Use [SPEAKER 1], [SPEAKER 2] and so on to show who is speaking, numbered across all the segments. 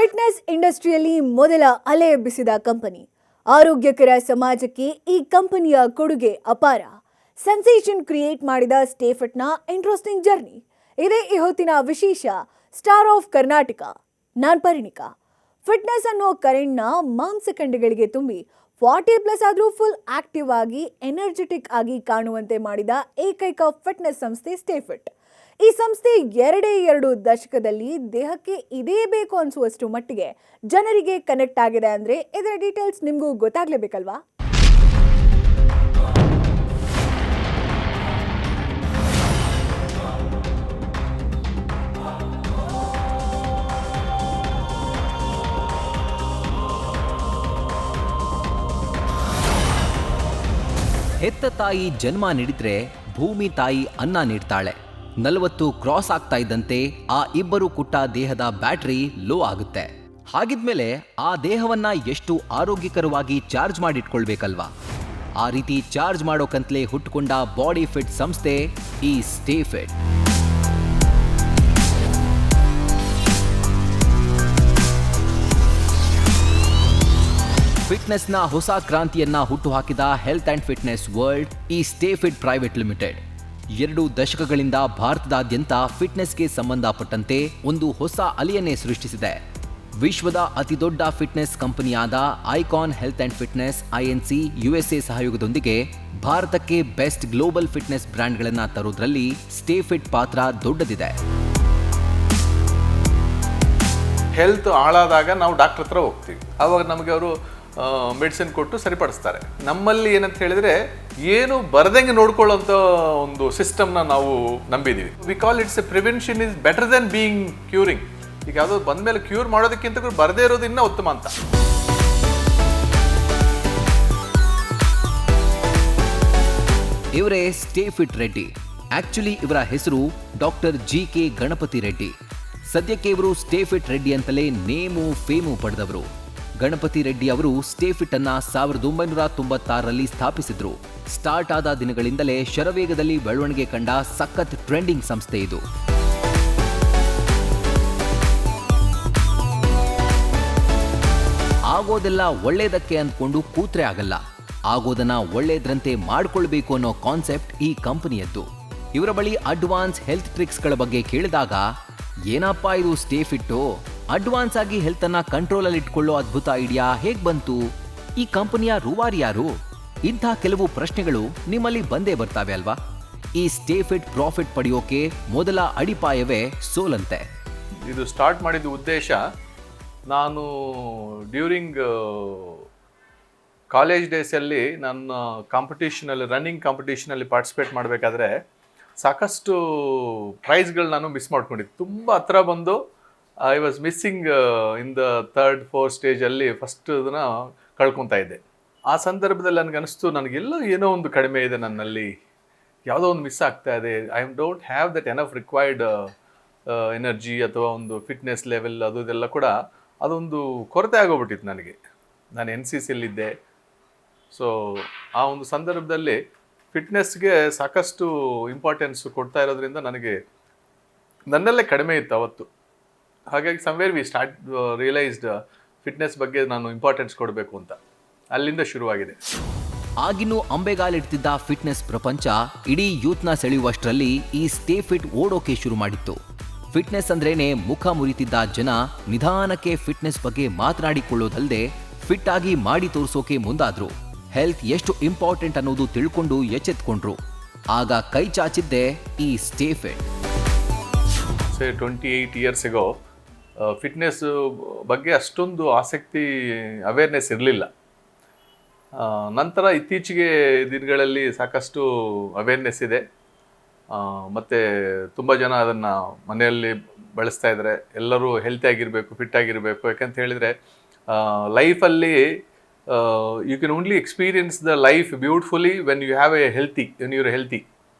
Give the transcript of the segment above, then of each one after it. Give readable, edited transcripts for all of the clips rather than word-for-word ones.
[SPEAKER 1] Fitness ಇಂಡಸ್ಟ್ರಿಯಲ್ಲಿ ಮೊದಲ ಅಲೆ ಎಬ್ಬಿಸಿದ ಕಂಪನಿ. ಆರೋಗ್ಯಕರ ಸಮಾಜಕ್ಕೆ ಈ ಕಂಪನಿಯ ಕೊಡುಗೆ ಅಪಾರ. ಸೆನ್ಸೇಷನ್ ಕ್ರಿಯೇಟ್ ಮಾಡಿದ ಸ್ಟೇಫಿಟ್ನ ಇಂಟ್ರೆಸ್ಟಿಂಗ್ ಜರ್ನಿ ಇದೇ ಈ ಹೊತ್ತಿನ ವಿಶೇಷ ಸ್ಟಾರ್ ಆಫ್ ಕರ್ನಾಟಕ. ನಾನ್ ಪರಿಣಿಕಾ. ಫಿಟ್ನೆಸ್ ಅನ್ನೋ ಕರೆಂಟ್ನ ಮಾಂಸಖಂಡಗಳಿಗೆ ತುಂಬಿ 40+ ಆದರೂ ಫುಲ್ ಆಕ್ಟಿವ್ ಆಗಿ ಎನರ್ಜೆಟಿಕ್ ಆಗಿ ಕಾಣುವಂತೆ ಮಾಡಿದ ಏಕೈಕ ಫಿಟ್ನೆಸ್ ಸಂಸ್ಥೆ ಸ್ಟೇಫಿಟ್. ಈ ಸಂಸ್ಥೆ 2 ದಶಕದಲ್ಲಿ ದೇಹಕ್ಕೆ ಇದೇ ಬೇಕು ಅನಿಸುವಷ್ಟು ಮಟ್ಟಿಗೆ ಜನರಿಗೆ ಕನೆಕ್ಟ್ ಆಗಿದೆ ಅಂದ್ರೆ ಇದರ ಡೀಟೇಲ್ಸ್ ನಿಮಗೂ ಗೊತ್ತಾಗ್ಲೇಬೇಕಲ್ವಾ?
[SPEAKER 2] ಹೆತ್ತ ತಾಯಿ ಜನ್ಮ ನೀಡಿದ್ರೆ ಭೂಮಿ ತಾಯಿ ಅನ್ನ ನೀಡ್ತಾಳೆ. 40 ಕ್ರಾಸ್ ಆಗ್ತಾ ಇದ್ದಂತೆ ಆ ಇಬ್ಬರು ಕುಟ್ಟ ದೇಹದ ಬ್ಯಾಟರಿ ಲೋ ಆಗುತ್ತೆ. ಹಾಗಿದ್ಮೇಲೆ ಆ ದೇಹವನ್ನ ಎಷ್ಟು ಆರೋಗ್ಯಕರವಾಗಿ ಚಾರ್ಜ್ ಮಾಡಿಟ್ಕೊಳ್ಬೇಕಲ್ವಾ? ಆ ರೀತಿ ಚಾರ್ಜ್ ಮಾಡೋಕಂತಲೇ ಹುಟ್ಟುಕೊಂಡ ಬಾಡಿ ಫಿಟ್ ಸಂಸ್ಥೆ ಈ ಸ್ಟೇ ಫಿಟ್. ಫಿಟ್ನೆಸ್ನ ಹೊಸ ಕ್ರಾಂತಿಯನ್ನ ಹುಟ್ಟುಹಾಕಿದ ಹೆಲ್ತ್ ಅಂಡ್ ಫಿಟ್ನೆಸ್ ವರ್ಲ್ಡ್ ಈ ಸ್ಟೇ ಫಿಟ್ ಪ್ರೈವೇಟ್ ಲಿಮಿಟೆಡ್ 2 ದಶಕಗಳಿಂದ ಭಾರತದಾದ್ಯಂತ ಫಿಟ್ನೆಸ್ಗೆ ಸಂಬಂಧಪಟ್ಟಂತೆ ಒಂದು ಹೊಸ ಅಲೆಯನ್ನೇ ಸೃಷ್ಟಿಸಿದೆ. ವಿಶ್ವದ ಅತಿದೊಡ್ಡ ಫಿಟ್ನೆಸ್ ಕಂಪನಿಯಾದ icon health and fitness INC USA ಸಹಯೋಗದೊಂದಿಗೆ ಭಾರತಕ್ಕೆ ಬೆಸ್ಟ್ ಗ್ಲೋಬಲ್ ಫಿಟ್ನೆಸ್ ಬ್ರ್ಯಾಂಡ್ಗಳನ್ನು ತರೋದ್ರಲ್ಲಿ ಸ್ಟೇ ಫಿಟ್ ಪಾತ್ರ ದೊಡ್ಡದಿದೆ.
[SPEAKER 3] ಹೆಲ್ತ್ ಹಾಳಾದಾಗ ನಾವು ಡಾಕ್ಟರ್ ಹತ್ರ ಹೋಗ್ತೀವಿ. ಆವಾಗ ನಮಗೆ ಅವರು ಮೆಡಿಸಿನ್ ಕೊಟ್ಟು ಸರಿಪಡಿಸ್ತಾರೆ. ನಮ್ಮಲ್ಲಿ ಏನಂತ ಹೇಳಿದ್ರೆ ಏನು ಬರ್ದಂಗೆ ನೋಡ್ಕೊಳ್ಳೋಂಥ ಒಂದು ಸಿಸ್ಟಮ್ನ ನಾವು ನಂಬಿದ್ದೀವಿ. We call it's a prevention is better than being curing. ಈಗ ಯಾವುದೋ ಬಂದ್ಮೇಲೆ ಕ್ಯೂರ್ ಮಾಡೋದಕ್ಕಿಂತ ಬರದೇ ಇರೋದು ಇನ್ನೂ ಉತ್ತಮ ಅಂತ.
[SPEAKER 2] ಇವರೇ ಸ್ಟೇ ಫಿಟ್ ರೆಡ್ಡಿ. ಆಕ್ಚುಲಿ ಇವರ ಹೆಸರು ಡಾಕ್ಟರ್ GK ಗಣಪತಿ ರೆಡ್ಡಿ. ಸದ್ಯಕ್ಕೆ ಇವರು ಸ್ಟೇ ಫಿಟ್ ರೆಡ್ಡಿ ಅಂತಲೇ ನೇಮು ಫೇಮು ಪಡೆದವರು. ಗಣಪತಿ ರೆಡ್ಡಿ ಅವರು ಸ್ಟೇ ಫಿಟ್ ಅನ್ನ 1996ರಲ್ಲಿ ಸ್ಥಾಪಿಸಿದ್ರು. ಸ್ಟಾರ್ಟ್ ಆದ ದಿನಗಳಿಂದಲೇ ಶರವೇಗದಲ್ಲಿ ಬೆಳವಣಿಗೆ ಕಂಡ ಸಖತ್ ಟ್ರೆಂಡಿಂಗ್ ಸಂಸ್ಥೆ ಇದು. ಆಗೋದೆಲ್ಲ ಒಳ್ಳೇದಕ್ಕೆ ಅಂದ್ಕೊಂಡು ಕೂತ್ರೆ ಆಗಲ್ಲ, ಆಗೋದನ್ನ ಒಳ್ಳೇದ್ರಂತೆ ಮಾಡ್ಕೊಳ್ಬೇಕು ಅನ್ನೋ ಕಾನ್ಸೆಪ್ಟ್ ಈ ಕಂಪನಿಯದ್ದು. ಇವರ ಬಳಿ ಅಡ್ವಾನ್ಸ್ ಹೆಲ್ತ್ ಟ್ರಿಕ್ಸ್ಗಳ ಬಗ್ಗೆ ಕೇಳಿದಾಗ ಏನಪ್ಪಾ ಇದು ಸ್ಟೇ ಫಿಟ್ಟು, ಅಡ್ವಾನ್ಸ್ ಆಗಿ ಹೆಲ್ತ್ ಅನ್ನ ಕಂಟ್ರೋಲ್ ಅಲ್ಲಿ ಇಟ್ಕೊಳ್ಳೋ ಅದ್ಭುತ ಐಡಿಯಾ ಹೇಗ್ ಬಂತು, ಈ ಕಂಪನಿಯ ರೂವಾರಿ ಯಾರು, ಇಂಥ ಕೆಲವು ಪ್ರಶ್ನೆಗಳು ನಿಮ್ಮಲ್ಲಿ ಬಂದೇ ಬರ್ತಾವೆ ಅಲ್ವಾ? ಈ ಸ್ಟೇ ಫಿಟ್ ಪ್ರಾಫಿಟ್ ಪಡೆಯೋಕೆ ಮೊದಲ ಅಡಿಪಾಯವೇ ಸೋಲಂತೆ.
[SPEAKER 3] ಇದು ಸ್ಟಾರ್ಟ್ ಮಾಡಿದ ಉದ್ದೇಶ, ನಾನು ಡ್ಯೂರಿಂಗ್ ಕಾಲೇಜ್ ಡೇಸಲ್ಲಿ ನನ್ನ ಕಾಂಪಿಟೇಷನಲ್ಲಿ ರನ್ನಿಂಗ್ ಕಾಂಪಿಟೇಷನಲ್ಲಿ ಪಾರ್ಟಿಸಿಪೇಟ್ ಮಾಡಬೇಕಾದ್ರೆ ಸಾಕಷ್ಟು ಪ್ರೈಸ್ಗಳು ನಾನು ಮಿಸ್ ಮಾಡ್ಕೊಂಡಿದ್ದೆ. ತುಂಬ ಹತ್ರ ಬಂದು I was missing in the 3rd 4th ಸ್ಟೇಜಲ್ಲಿ ಫಸ್ಟ್ ಇದನ್ನ ಕಳ್ಕೊತಾ ಇದ್ದೆ. ಆ ಸಂದರ್ಭದಲ್ಲಿ ನನಗನ್ನಿಸ್ತು, ನನಗೆಲ್ಲೋ ಏನೋ ಒಂದು ಕಡಿಮೆ ಇದೆ ನನ್ನಲ್ಲಿ, ಯಾವುದೋ ಒಂದು ಮಿಸ್ ಆಗ್ತಾ ಇದೆ. I don't have that enough required energy ಅಥವಾ ಒಂದು ಫಿಟ್ನೆಸ್ ಲೆವೆಲ್ ಅದೆಲ್ಲ ಕೂಡ ಅದೊಂದು ಕೊರತೆ ಆಗೋಗ್ಬಿಟ್ಟಿತ್ತು ನನಗೆ. ನಾನು NCCಯಲ್ಲಿದ್ದೆ. ಸೊ ಆ ಒಂದು ಸಂದರ್ಭದಲ್ಲಿ ಫಿಟ್ನೆಸ್ಗೆ ಸಾಕಷ್ಟು ಇಂಪಾರ್ಟೆನ್ಸ್ ಕೊಡ್ತಾ ಇರೋದ್ರಿಂದ ನನಗೆ ನನ್ನಲ್ಲೇ ಕಡಿಮೆ ಇತ್ತು ಅವತ್ತು. ಹಾಗಾಗಿ somewhere we start realised fitness ಬಗ್ಗೆ ನಾನು ಇಂಪಾರ್ಟೆನ್ಸ್ ಕೊಡಬೇಕು ಅಂತ. ಅಲ್ಲಿಂದ ಶುರುವಾಗಿದೆ.
[SPEAKER 2] ಆಗಿನ್ನೂ ಅಂಬೆಗಾಲಿಡ್ತಿದ್ದ ಫಿಟ್ನೆಸ್ ಪ್ರಪಂಚ ಇಡೀ ಯೂತ್ನ ಸೆಳೆಯುವಷ್ಟರಲ್ಲಿ ಈ ಸ್ಟೇ ಫಿಟ್ ಓಡೋಕೆ ಶುರು ಮಾಡಿತ್ತು. ಫಿಟ್ನೆಸ್ ಅಂದ್ರೇನೆ ಮುಖ ಮುರಿತಿದ್ದ ಜನ ನಿಧಾನಕ್ಕೆ ಫಿಟ್ನೆಸ್ ಬಗ್ಗೆ ಮಾತನಾಡಿಕೊಳ್ಳೋದಲ್ಲದೆ ಫಿಟ್ ಆಗಿ ಮಾಡಿ ತೋರಿಸೋಕೆ ಮುಂದಾದ್ರು. ಹೆಲ್ತ್ ಎಷ್ಟು ಇಂಪಾರ್ಟೆಂಟ್ ಅನ್ನೋದು ತಿಳ್ಕೊಂಡು ಎಚ್ಚೆತ್ಕೊಂಡ್ರು. ಆಗ ಕೈ ಚಾಚಿದ್ದೆ ಈ stay fit.
[SPEAKER 3] 28 years ago fitness ಬಗ್ಗೆ ಅಷ್ಟೊಂದು ಆಸಕ್ತಿ ಅವೇರ್ನೆಸ್ ಇರಲಿಲ್ಲ. ನಂತರ ಇತ್ತೀಚೆಗೆ ದಿನಗಳಲ್ಲಿ ಸಾಕಷ್ಟು ಅವೇರ್ನೆಸ್ ಇದೆ. ಮತ್ತು ತುಂಬ ಜನ ಅದನ್ನು ಮನೆಯಲ್ಲಿ ಬಳಸ್ತಾ ಇದ್ದಾರೆ. ಎಲ್ಲರೂ ಹೆಲ್ತಿ ಆಗಿರಬೇಕು, ಫಿಟ್ ಆಗಿರಬೇಕು. ಯಾಕಂತ ಹೇಳಿದರೆ ಲೈಫಲ್ಲಿ you can only experience the life beautifully when you have a healthy, when you're healthy.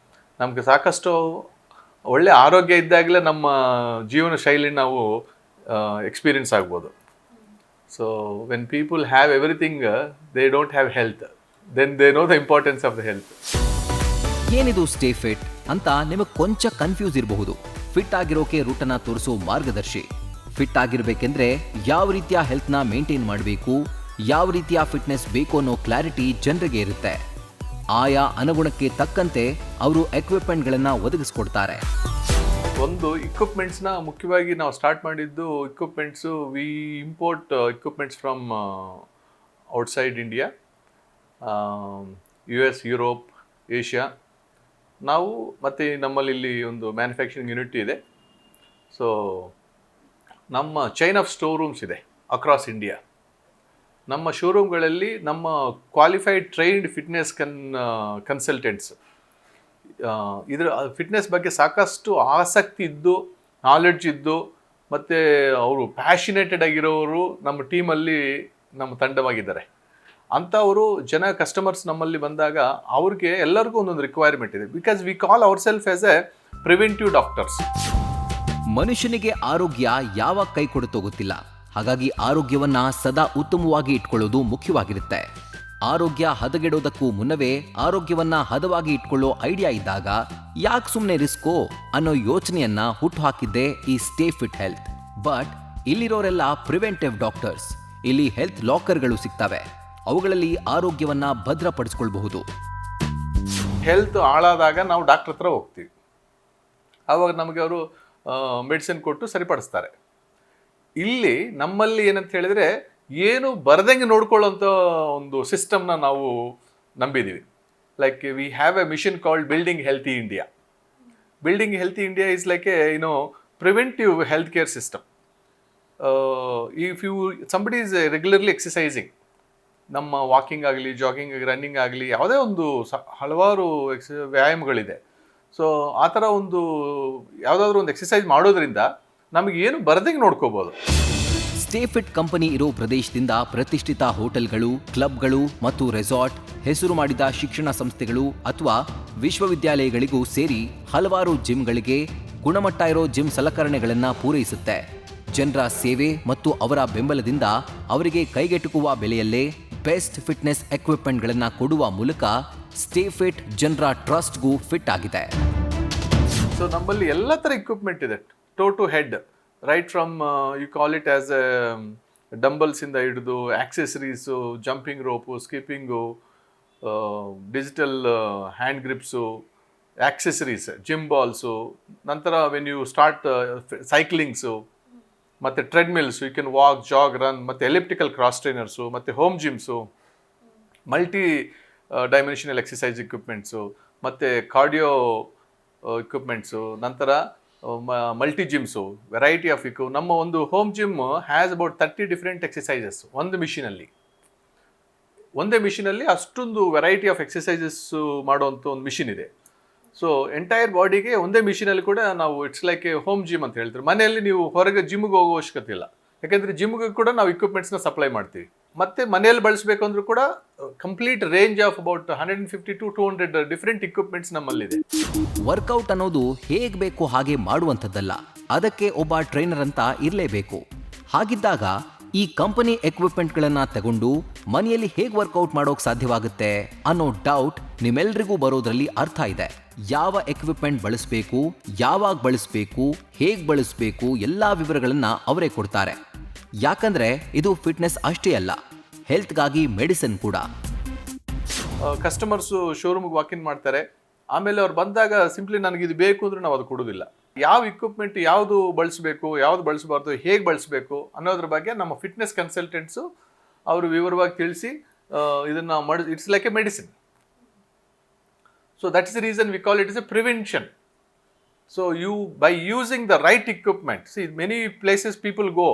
[SPEAKER 3] ನಮಗೆ ಸಾಕಷ್ಟು ಒಳ್ಳೆ ಆರೋಗ್ಯ ಇದ್ದಾಗಲೇ ನಮ್ಮ ಜೀವನ ಶೈಲಿ ನಾವು ಎಕ್ಸ್ಪೀರಿಯನ್ಸ್ ಆಗ್ಬೋದು. So when people have everything, they don't have health, then they know the importance of the health.
[SPEAKER 2] ಏನಿದು ಸ್ಟೇ ಫಿಟ್ ಅಂತ ನಿಮಗೆ ಕೊಂಚ ಕನ್ಫ್ಯೂಸ್ ಇರಬಹುದು. ಫಿಟ್ ಆಗಿರೋಕೆ ರೂಟನ್ನ ತೋರಿಸೋ ಮಾರ್ಗದರ್ಶಿ. ಫಿಟ್ ಆಗಿರಬೇಕೆಂದ್ರೆ ಯಾವ ರೀತಿಯ ಹೆಲ್ತ್ನ ಮೇಂಟೈನ್ ಮಾಡಬೇಕು, ಯಾವ ರೀತಿಯ ಫಿಟ್ನೆಸ್ ಬೇಕು ಅನ್ನೋ ಕ್ಲಾರಿಟಿ ಜನರಿಗೆ ಇರುತ್ತೆ. ಆಯಾ ಅನುಗುಣಕ್ಕೆ ತಕ್ಕಂತೆ ಅವರು ಎಕ್ವಿಪ್ಮೆಂಟ್ಗಳನ್ನು ಒದಗಿಸ್ಕೊಡ್ತಾರೆ.
[SPEAKER 3] ಒಂದು ಇಕ್ವಿಪ್ಮೆಂಟ್ಸ್ನ ಮುಖ್ಯವಾಗಿ ನಾವು ಸ್ಟಾರ್ಟ್ ಮಾಡಿದ್ದು equipments we import equipments from outside India, US, Europe, Asia. ನಾವು ಮತ್ತು ನಮ್ಮಲ್ಲಿ ಇಲ್ಲಿ ಒಂದು ಮ್ಯಾನುಫ್ಯಾಕ್ಚರಿಂಗ್ ಯೂನಿಟ್ ಇದೆ. ಸೊ ನಮ್ಮ ಚೈನ್ ಆಫ್ ಸ್ಟೋರ್ ರೂಮ್ಸ್ ಇದೆ ಅಕ್ರಾಸ್ ಇಂಡಿಯಾ. ನಮ್ಮ ಶೋರೂಮ್ಗಳಲ್ಲಿ ನಮ್ಮ ಕ್ವಾಲಿಫೈಡ್ ಟ್ರೈನ್ಡ್ ಫಿಟ್ನೆಸ್ ಕನ್ಸಲ್ಟೆಂಟ್ಸ್ ಇದರ ಫಿಟ್ನೆಸ್ ಬಗ್ಗೆ ಸಾಕಷ್ಟು ಆಸಕ್ತಿ ಇದ್ದು, ನಾಲೆಡ್ಜ್ ಇದ್ದು, ಮತ್ತು ಅವರು ಪ್ಯಾಷನೇಟೆಡ್ ಆಗಿರೋರು ನಮ್ಮ ಟೀಮಲ್ಲಿ ನಮ್ಮ ತಂಡವಾಗಿದ್ದಾರೆ. ಅಂಥವರು ಕಸ್ಟಮರ್ಸ್ ನಮ್ಮಲ್ಲಿ ಬಂದಾಗ ಅವ್ರಿಗೆ ಎಲ್ಲರಿಗೂ ಒಂದೊಂದು ರಿಕ್ವೈರ್ಮೆಂಟ್ ಇದೆ. Because we call our self as A preventive doctors.
[SPEAKER 2] ಮನುಷ್ಯನಿಗೆ ಆರೋಗ್ಯ ಯಾವಾಗ ಕೈ ಕೊಡುತ್ತೋ ಗೊತ್ತಿಲ್ಲ. ಹಾಗಾಗಿ ಆರೋಗ್ಯವನ್ನ ಸದಾ ಉತ್ತಮವಾಗಿ ಇಟ್ಕೊಳ್ಳೋದು ಮುಖ್ಯವಾಗಿರುತ್ತೆ. ಆರೋಗ್ಯ ಹದಗೆಡೋದಕ್ಕೂ ಮುನ್ನವೇ ಆರೋಗ್ಯವನ್ನ ಹದವಾಗಿ ಇಟ್ಕೊಳ್ಳೋ ಐಡಿಯಾ ಇದ್ದಾಗ ಯಾಕೆ ಸುಮ್ಮನೆ ರಿಸ್ಕೋ ಅನ್ನೋ ಯೋಚನೆಯನ್ನ ಹುಟ್ಟುಹಾಕಿದ್ದೆ ಈ ಸ್ಟೇ ಫಿಟ್ ಹೆಲ್ತ್. ಬಟ್ ಇಲ್ಲಿರೋರೆಲ್ಲ ಪ್ರಿವೆಂಟಿವ್ ಡಾಕ್ಟರ್ಸ್. ಇಲ್ಲಿ ಹೆಲ್ತ್ ಲಾಕರ್ಗಳು ಸಿಗ್ತವೆ. ಅವುಗಳಲ್ಲಿ ಆರೋಗ್ಯವನ್ನ ಭದ್ರಪಡಿಸ್ಕೊಳ್ಬಹುದು.
[SPEAKER 3] ಹೆಲ್ತ್ ಹಾಳಾದಾಗ ನಾವು ಡಾಕ್ಟರ್ ಹತ್ರ ಹೋಗ್ತೀವಿ. ಆವಾಗ ನಮಗೆ ಅವರು ಮೆಡಿಸಿನ್ ಕೊಟ್ಟು ಸರಿಪಡಿಸ್ತಾರೆ. ಇಲ್ಲಿ ನಮ್ಮಲ್ಲಿ ಏನಂತ ಹೇಳಿದರೆ ಏನು ಬರ್ದಂಗೆ ನೋಡ್ಕೊಳ್ಳೋಂಥ ಒಂದು ಸಿಸ್ಟಮ್ನ ನಾವು ನಂಬಿದ್ದೀವಿ. Like we have a mission called building healthy India. Building healthy India is like a preventive health care system. If you somebody is regularly exercising, ನಮ್ಮ ವಾಕಿಂಗ್ ಆಗಲಿ, ಜಾಗಿಂಗ್ ಆಗಲಿ, ರನ್ನಿಂಗ್ ಆಗಲಿ, ಯಾವುದೇ ಒಂದು ಹಲವಾರು ವ್ಯಾಯಾಮಗಳಿದೆ. ಸೊ ಆ ಥರ ಒಂದು ಯಾವುದಾದ್ರೂ ಒಂದು ಎಕ್ಸಸೈಸ್ ಮಾಡೋದ್ರಿಂದ ನಮಗೆ ಏನು ಬರ್ದಂಗೆ ನೋಡ್ಕೋಬೋದು.
[SPEAKER 2] ಸ್ಟೇ ಫಿಟ್ ಕಂಪನಿ ಇರೋ ಪ್ರದೇಶದಿಂದ ಪ್ರತಿಷ್ಠಿತ ಹೋಟೆಲ್ಗಳು, ಕ್ಲಬ್ಗಳು ಮತ್ತು ರೆಸಾರ್ಟ್, ಹೆಸರು ಮಾಡಿದ ಶಿಕ್ಷಣ ಸಂಸ್ಥೆಗಳು ಅಥವಾ ವಿಶ್ವವಿದ್ಯಾಲಯಗಳಿಗೂ ಸೇರಿ ಹಲವಾರು ಜಿಮ್ಗಳಿಗೆ ಗುಣಮಟ್ಟ ಇರೋ ಜಿಮ್ ಸಲಕರಣೆಗಳನ್ನು ಪೂರೈಸುತ್ತೆ. ಜನರ ಸೇವೆ ಮತ್ತು ಅವರ ಬೆಂಬಲದಿಂದ ಅವರಿಗೆ ಕೈಗೆಟುಕುವ ಬೆಲೆಯಲ್ಲೇ ಬೆಸ್ಟ್ ಫಿಟ್ನೆಸ್ ಎಕ್ವಿಪ್ಮೆಂಟ್ಗಳನ್ನು ಕೊಡುವ ಮೂಲಕ ಸ್ಟೇ ಫಿಟ್ ಜನರ ಟ್ರಸ್ಟ್ಗೂ ಫಿಟ್ ಆಗಿದೆ.
[SPEAKER 3] ಸೊ ನಮ್ಮಲ್ಲಿ ಎಲ್ಲ ಥರ ಇಕ್ವಿಪ್ಮೆಂಟ್ ಇದೆ, toe to head, right from you call it as a ಡಂಬಲ್ಸಿಂದ ಹಿಡಿದು accessories, jumping rope, skipping, digital hand grips, accessories, gym balls, ನಂತರ ವೆನ್ ಯು ಸ್ಟಾರ್ಟ್ ಸೈಕ್ಲಿಂಗ್ಸು, ಮತ್ತು treadmills, you can walk, jog, run, ಮತ್ತು elliptical cross trainers, ಮತ್ತು home gyms, multi dimensional exercise equipments, ಮತ್ತು cardio equipments, ನಂತರ multi gyms, variety of ನಮ್ಮ ಒಂದು home gym has about 30 different exercises ಒಂದೇ ಮಿಷಿನಲ್ಲಿ ಅಷ್ಟೊಂದು ವೆರೈಟಿ ಆಫ್ ಎಕ್ಸಸೈಸಸ್ ಮಾಡುವಂಥ ಒಂದು ಮಿಷಿನ್ ಇದೆ. ಸೊ ಎಂಟೈರ್ ಬಾಡಿಗೆ ಒಂದೇ ಮಿಷಿನಲ್ಲಿ ಕೂಡ ನಾವು it's like A home gym ಅಂತ ಹೇಳ್ತೀವಿ. ಮನೆಯಲ್ಲಿ ನೀವು ಹೊರಗೆ ಜಿಮ್ಗೆ ಹೋಗೋ ಅವಶ್ಯಕತೆ ಇಲ್ಲ, ಯಾಕೆಂದರೆ ಜಿಮ್ಗೆ ಕೂಡ ನಾವು ಇಕ್ವಿಪ್ಮೆಂಟ್ಸ್ನ ಸಪ್ಲೈ ಮಾಡ್ತೀವಿ. ಮತ್ತು ಮನೆಯಲ್ಲಿ ಬಳಸಬೇಕು ಅಂದರೂ ಕೂಡ complete range of about 150 to 200 different equipments ನಮ್ಮಲ್ಲಿದೆ.
[SPEAKER 2] ವರ್ಕೌಟ್ ಅನ್ನೋದು ಹೇಗೆ ಬೇಕು ಹಾಗೆ ಮಾಡುವಂಥದ್ದಲ್ಲ, ಅದಕ್ಕೆ ಒಬ್ಬ ಟ್ರೈನರ್ ಅಂತ ಇರಲೇಬೇಕು. ಹಾಗಿದ್ದಾಗ ಈ ಕಂಪನಿ ಎಕ್ವಿಪ್ಮೆಂಟ್ಗಳನ್ನು ತಗೊಂಡು ಮನೆಯಲ್ಲಿ ಹೇಗೆ ವರ್ಕೌಟ್ ಮಾಡೋಕೆ ಸಾಧ್ಯವಾಗುತ್ತೆ ಅನ್ನೋ ಡೌಟ್ ನಿಮ್ಮೆಲ್ರಿಗೂ ಬರೋದ್ರಲ್ಲಿ ಅರ್ಥ ಇದೆ. ಯಾವ ಎಕ್ವಿಪ್ಮೆಂಟ್ ಬಳಸಬೇಕು, ಯಾವಾಗ ಬಳಸಬೇಕು, ಹೇಗೆ ಬಳಸಬೇಕು ಎಲ್ಲ ವಿವರಗಳನ್ನು ಅವರೇ ಕೊಡ್ತಾರೆ. ಯಾಕಂದ್ರೆ ಇದು ಫಿಟ್ನೆಸ್ ಅಷ್ಟೇ ಅಲ್ಲ, ಹೆಲ್ತ್ಗಾಗಿ ಮೆಡಿಸಿನ್ ಕೂಡ.
[SPEAKER 3] ಕಸ್ಟಮರ್ಸು ಶೋರೂಮ್ಗೆ ವಾಕಿನ್ ಮಾಡ್ತಾರೆ, ಆಮೇಲೆ ಅವ್ರು ಬಂದಾಗ ಸಿಂಪ್ಲಿ ನನಗೆ ಇದು ಬೇಕು ಅಂದ್ರೆ ನಾವು ಅದು ಕೊಡೋದಿಲ್ಲ. ಯಾವ ಇಕ್ವಿಪ್ಮೆಂಟ್ ಯಾವುದು ಬಳಸಬೇಕು, ಯಾವುದು ಬಳಸಬಾರ್ದು, ಹೇಗೆ ಬಳಸಬೇಕು ಅನ್ನೋದ್ರ ಬಗ್ಗೆ ನಮ್ಮ ಫಿಟ್ನೆಸ್ ಕನ್ಸಲ್ಟೆಂಟ್ಸು ಅವರು ವಿವರವಾಗಿ ತಿಳಿಸಿ ಇದನ್ನು it's like A medicine. So that is the reason we call it as a prevention. So you, by using the right equipment, see many places people go,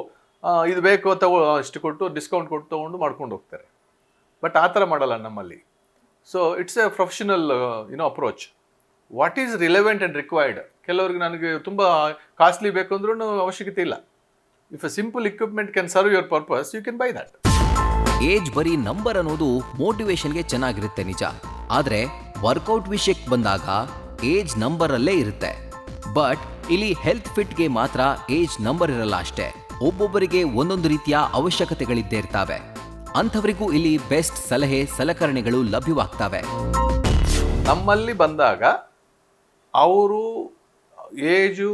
[SPEAKER 3] ಇದು ಬೇಕು ಅಷ್ಟು ಕೊಟ್ಟು ಡಿಸ್ಕೌಂಟ್ ಕೊಟ್ಟು ತೊಗೊಂಡು ಮಾಡ್ಕೊಂಡು ಹೋಗ್ತಾರೆ. ಬಟ್ ಆ ಥರ ಮಾಡಲ್ಲ ನಮ್ಮಲ್ಲಿ. So it's a professional approach. What is relevant and required. ಕೆಲವ್ರಿಗೆ ನನಗೆ ತುಂಬ ಕಾಸ್ಟ್ಲಿ ಬೇಕು ಅಂದ್ರೂ ಅವಶ್ಯಕತೆ ಇಲ್ಲ. If a simple equipment can serve your purpose, you can buy that.
[SPEAKER 2] Age ಬರೀ ನಂಬರ್ ಅನ್ನೋದು ಮೋಟಿವೇಶನ್ಗೆ ಚೆನ್ನಾಗಿರುತ್ತೆ ನಿಜ, ಆದರೆ ವರ್ಕೌಟ್ ವಿಷಯಕ್ಕೆ ಬಂದಾಗ ಏಜ್ ನಂಬರ್ ಅಲ್ಲೇ ಇರುತ್ತೆ. ಬಟ್ ಇಲ್ಲಿ ಹೆಲ್ತ್ ಫಿಟ್ಗೆ ಮಾತ್ರ ಏಜ್ ನಂಬರ್ ಇರಲ್ಲ ಅಷ್ಟೇ. ಒಬ್ಬೊಬ್ಬರಿಗೆ ಒಂದೊಂದು ರೀತಿಯ ಅವಶ್ಯಕತೆಗಳಿದ್ದೇ ಇರ್ತವೆ. ಅಂಥವರಿಗೂ ಇಲ್ಲಿ ಬೆಸ್ಟ್ ಸಲಹೆ ಸಲಕರಣೆಗಳು ಲಭ್ಯವಾಗ್ತವೆ.
[SPEAKER 3] ನಮ್ಮಲ್ಲಿ ಬಂದಾಗ ಅವರು ಏಜು,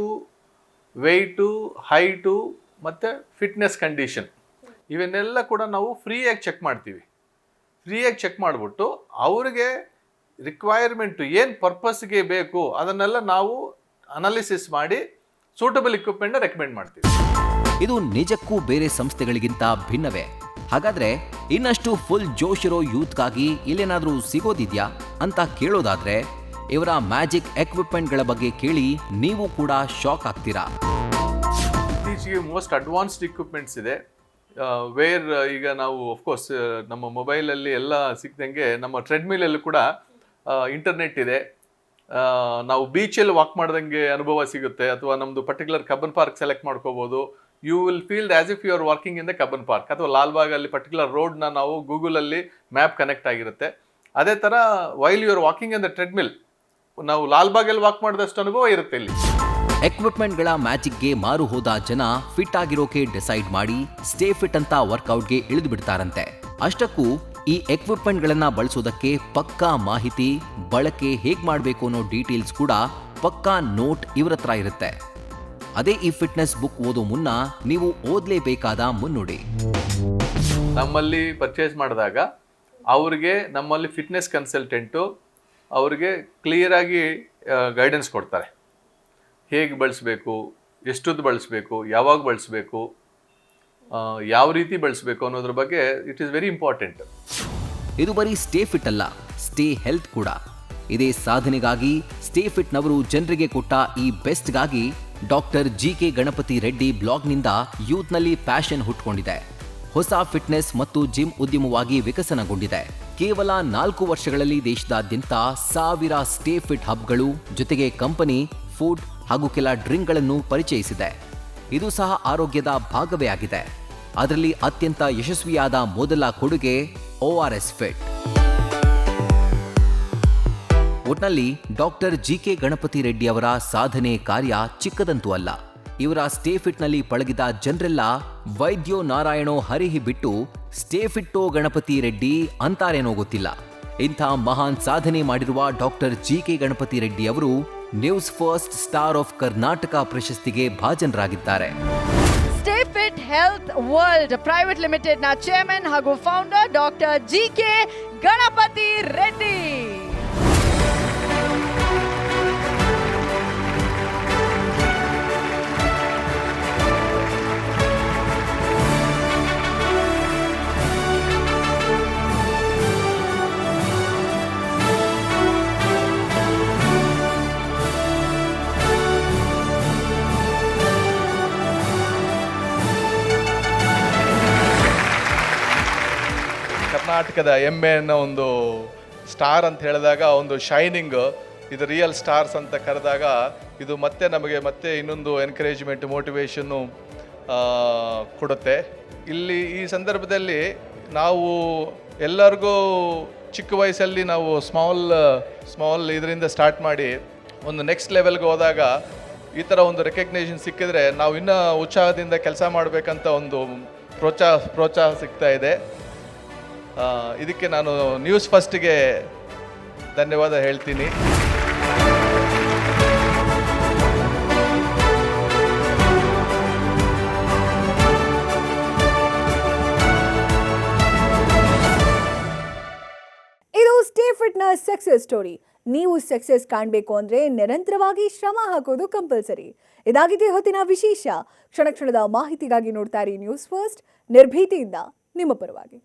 [SPEAKER 3] ವೆಯ್ಟು, ಹೈಟು ಮತ್ತು ಫಿಟ್ನೆಸ್ ಕಂಡೀಷನ್ ಇವನ್ನೆಲ್ಲ ಕೂಡ ನಾವು ಫ್ರೀಯಾಗಿ ಚೆಕ್ ಮಾಡ್ತೀವಿ. ಫ್ರೀಯಾಗಿ ಚೆಕ್ ಮಾಡಿಬಿಟ್ಟು ಅವ್ರಿಗೆ ರಿಕ್ವೈರ್ಮೆಂಟು ಏನು ಪರ್ಪಸ್ಗೆ ಬೇಕು ಅದನ್ನೆಲ್ಲ ನಾವು ಅನಾಲಿಸಿಸ್ ಮಾಡಿ ಸೂಟಬಲ್ ಇಕ್ವಿಪ್ಮೆಂಟ್ನ ರೆಕಮೆಂಡ್ ಮಾಡ್ತೀವಿ.
[SPEAKER 2] ಇದು ನಿಜಕ್ಕೂ ಬೇರೆ ಸಂಸ್ಥೆಗಳಿಗಿಂತ ಭಿನ್ನವೇ. ಹಾಗಾದ್ರೆ ಇನ್ನಷ್ಟು ಫುಲ್ ಜೋಶ್ ಇರೋ ಯೂತ್ಗಾಗಿ ಇಲ್ಲೇನಾದ್ರೂ ಸಿಗೋದಿದ್ಯಾ ಅಂತ ಕೇಳೋದಾದ್ರೆ ಇವರ ಮ್ಯಾಜಿಕ್ ಎಕ್ವಿಪ್ಮೆಂಟ್ಗಳ ಬಗ್ಗೆ ಕೇಳಿ ನೀವು ಕೂಡ ಶಾಕ್ ಆಗ್ತೀರಾ.
[SPEAKER 3] ಇತ್ತೀಚೆಗೆ ಮೋಸ್ಟ್ ಅಡ್ವಾನ್ಸ್ಡ್ ಇಕ್ವಿಪ್ಮೆಂಟ್ಸ್ ಇದೆ. ವೇರ್ ಈಗ ನಾವು ಅಫ್ಕೋರ್ಸ್ ನಮ್ಮ ಮೊಬೈಲಲ್ಲಿ ಎಲ್ಲ ಸಿಕ್ದಂಗೆ ನಮ್ಮ ಟ್ರೆಡ್ಮಿಲಲ್ಲೂ ಕೂಡ ಇಂಟರ್ನೆಟ್ ಇದೆ. ನಾವು ಬೀಚಲ್ಲಿ ವಾಕ್ ಮಾಡ್ದಂಗೆ ಅನುಭವ ಸಿಗುತ್ತೆ, ಅಥವಾ ನಮ್ಮದು ಪರ್ಟಿಕ್ಯುಲರ್ ಕಬ್ಬನ್ ಪಾರ್ಕ್ ಸೆಲೆಕ್ಟ್ ಮಾಡ್ಕೋಬೋದು. You will feel as if you are walking in the Cubbon Park, ಅಥವಾ ಲಾಲ್ಬಾಗಲ್ಲಿ ಪರ್ಟಿಕ್ಯುಲರ್ ರೋಡ್ನ ನಾವು ಗೂಗಲಲ್ಲಿ ಮ್ಯಾಪ್ ಕನೆಕ್ಟ್ ಆಗಿರುತ್ತೆ. ಅದೇ ಥರ while you are walking in the treadmill ನಾವು ಲಾಲ್ಬಾಗಲ್ಲಿ ವಾಕ್ ಮಾಡಿದಷ್ಟು ಅನುಭವ ಇರುತ್ತೆ ಇಲ್ಲಿ.
[SPEAKER 2] ಎಕ್ವಿಪ್ಮೆಂಟ್ಗಳ ಮ್ಯಾಜಿಕ್ಗೆ ಮಾರು ಹೋದ ಜನ ಫಿಟ್ ಆಗಿರೋಕೆ ಡಿಸೈಡ್ ಮಾಡಿ ಸ್ಟೇ ಫಿಟ್ ಅಂತ ವರ್ಕೌಟ್ಗೆ ಇಳಿದು ಬಿಡ್ತಾರಂತೆ. ಅಷ್ಟಕ್ಕೂ ಈ ಎಕ್ವಿಪ್ಮೆಂಟ್ಗಳನ್ನ ಬಳಸೋದಕ್ಕೆ ಪಕ್ಕಾ ಮಾಹಿತಿ, ಬಳಕೆ ಹೇಗ್ ಮಾಡಬೇಕು ಅನ್ನೋ ಡೀಟೇಲ್ಸ್ ಕೂಡ ಪಕ್ಕಾ ನೋಟ್ ಇವರ ಹತ್ರ ಇರುತ್ತೆ. ಅದೇ ಈ ಫಿಟ್ನೆಸ್ ಬುಕ್ ಓದೋ ಮುನ್ನ ನೀವು ಓದಲೇಬೇಕಾದ ಮುನ್ನುಡಿ.
[SPEAKER 3] ನಮ್ಮಲ್ಲಿ ಪರ್ಚೇಸ್ ಮಾಡಿದಾಗ ಅವ್ರಿಗೆ ನಮ್ಮಲ್ಲಿ ಫಿಟ್ನೆಸ್ ಕನ್ಸಲ್ಟೆಂಟು ಅವ್ರಿಗೆ ಕ್ಲಿಯರಾಗಿ ಗೈಡೆನ್ಸ್ ಕೊಡ್ತಾರೆ. ಹೇಗೆ ಬಳಸಬೇಕು, ಎಷ್ಟೊತ್ತು ಬಳಸಬೇಕು, ಯಾವಾಗ ಬಳಸಬೇಕು, ಯಾವ ರೀತಿ ಬಳಸಬೇಕು ಅನ್ನೋದ್ರ ಬಗ್ಗೆ ಇಟ್ ಈಸ್ ವೆರಿ ಇಂಪಾರ್ಟೆಂಟ್.
[SPEAKER 2] ಇದು ಬರೀ ಸ್ಟೇ ಫಿಟ್ ಅಲ್ಲ, ಸ್ಟೇ ಹೆಲ್ತ್ ಕೂಡ. ಇದೇ ಸಾಧನೆಗಾಗಿ ಸ್ಟೇ ಫಿಟ್ನವರು ಜನರಿಗೆ ಕೊಟ್ಟ ಈ ಬೆಸ್ಟ್ಗಾಗಿ ಡಾಕ್ಟರ್ ಜಿ.ಕೆ. ಗಣಪತಿ ರೆಡ್ಡಿ ಬ್ಲಾಗ್ನಿಂದ ಯೂತ್ನಲ್ಲಿ ಪ್ಯಾಷನ್ ಹುಟ್ಕೊಂಡಿದೆ. ಹೊಸ ಫಿಟ್ನೆಸ್ ಮತ್ತು ಜಿಮ್ ಉದ್ಯಮವಾಗಿ ವಿಕಸನಗೊಂಡಿದೆ. ಕೇವಲ 4 ವರ್ಷಗಳಲ್ಲಿ ದೇಶದಾದ್ಯಂತ 1000 ಸ್ಟೇ ಫಿಟ್ ಹಬ್ಗಳು, ಜೊತೆಗೆ ಕಂಪನಿ, ಫುಡ್ ಹಾಗೂ ಕೆಲ ಡ್ರಿಂಕ್ಗಳನ್ನು ಪರಿಚಯಿಸಿದೆ. ಇದು ಸಹ ಆರೋಗ್ಯದ ಭಾಗವೇ ಆಗಿದೆ. ಅದರಲ್ಲಿ ಅತ್ಯಂತ ಯಶಸ್ವಿಯಾದ ಮೊದಲ ಕೊಡುಗೆ ORS ಫಿಟ್. ಒಟ್ನಲ್ಲಿ ಡಾಕ್ಟರ್ ಜಿ.ಕೆ. ಗಣಪತಿ ರೆಡ್ಡಿ ಅವರ ಸಾಧನೆ ಕಾರ್ಯ ಚಿಕ್ಕದಂತೂ ಅಲ್ಲ. ಇವರ ಸ್ಟೇ ಫಿಟ್ನಲ್ಲಿ ಪಳಗಿದ ಜನರೆಲ್ಲ ವೈದ್ಯೋ ನಾರಾಯಣೋ ಹರಿಹಿ ಬಿಟ್ಟು ಸ್ಟೇ ಫಿಟ್ಟೋ ಗಣಪತಿ ರೆಡ್ಡಿ ಅಂತಾರೇನೋ ಗೊತ್ತಿಲ್ಲ. ಇಂಥ ಮಹಾನ್ ಸಾಧನೆ ಮಾಡಿರುವ ಡಾಕ್ಟರ್ ಜಿ.ಕೆ. ಗಣಪತಿ ರೆಡ್ಡಿ ಅವರು news first star of Karnataka ಪ್ರಶಸ್ತಿಗೆ ಭಾಜನರಾಗಿದ್ದಾರೆ.
[SPEAKER 4] Stay fit health world private limited ನ ಚೇರ್ಮನ್ ಹಾಗೂ founder doctor G K. Ganapathi Reddy.
[SPEAKER 5] ಕರ್ನಾಟಕದ ಹೆಮ್ಮೆ ಅನ್ನೋ ಒಂದು ಸ್ಟಾರ್ ಅಂತ ಹೇಳಿದಾಗ, ಒಂದು ಶೈನಿಂಗ್, ಇದು ರಿಯಲ್ ಸ್ಟಾರ್ಸ್ ಅಂತ ಕರೆದಾಗ ಇದು ಮತ್ತೆ ನಮಗೆ ಮತ್ತೆ ಇನ್ನೊಂದು ಎನ್ಕರೇಜ್ಮೆಂಟ್, ಮೋಟಿವೇಶನ್ನು ಕೊಡುತ್ತೆ. ಇಲ್ಲಿ ಈ ಸಂದರ್ಭದಲ್ಲಿ ನಾವು ಎಲ್ಲರಿಗೂ ಚಿಕ್ಕ ವಯಸ್ಸಲ್ಲಿ ನಾವು ಸ್ಮಾಲ್ ಇದರಿಂದ ಸ್ಟಾರ್ಟ್ ಮಾಡಿ ಒಂದು ನೆಕ್ಸ್ಟ್ ಲೆವೆಲ್ಗೆ ಹೋದಾಗ ಈ ಥರ ಒಂದು ರೆಕಗ್ನೇಷನ್ ಸಿಕ್ಕಿದ್ರೆ ನಾವು ಇನ್ನೂ ಉತ್ಸಾಹದಿಂದ ಕೆಲಸ ಮಾಡಬೇಕಂತ ಒಂದು ಪ್ರೋತ್ಸಾಹ ಸಿಗ್ತಾ ಇದೆ. ಇದಕ್ಕೆ ನಾನು ನ್ಯೂಸ್ ಫಸ್ಟ್ಗೆ ಧನ್ಯವಾದ ಹೇಳ್ತೀನಿ.
[SPEAKER 1] ಇದು ಸ್ಟೇ ಫಿಟ್ನ ಸಕ್ಸಸ್ ಸ್ಟೋರಿ. ನೀವು ಸಕ್ಸಸ್ ಕಾಣಬೇಕು ಅಂದ್ರೆ ನಿರಂತರವಾಗಿ ಶ್ರಮ ಹಾಕೋದು ಕಂಪಲ್ಸರಿ. ಇದಾಗಿದೆ ಹೊತ್ತಿನ ವಿಶೇಷ. ಕ್ಷಣ ಕ್ಷಣದ ಮಾಹಿತಿಗಾಗಿ ನೋಡ್ತಾ ಇರಿ ನ್ಯೂಸ್ ಫಸ್ಟ್, ನಿರ್ಭೀತಿಯಿಂದ ನಿಮ್ಮ ಪರವಾಗಿ.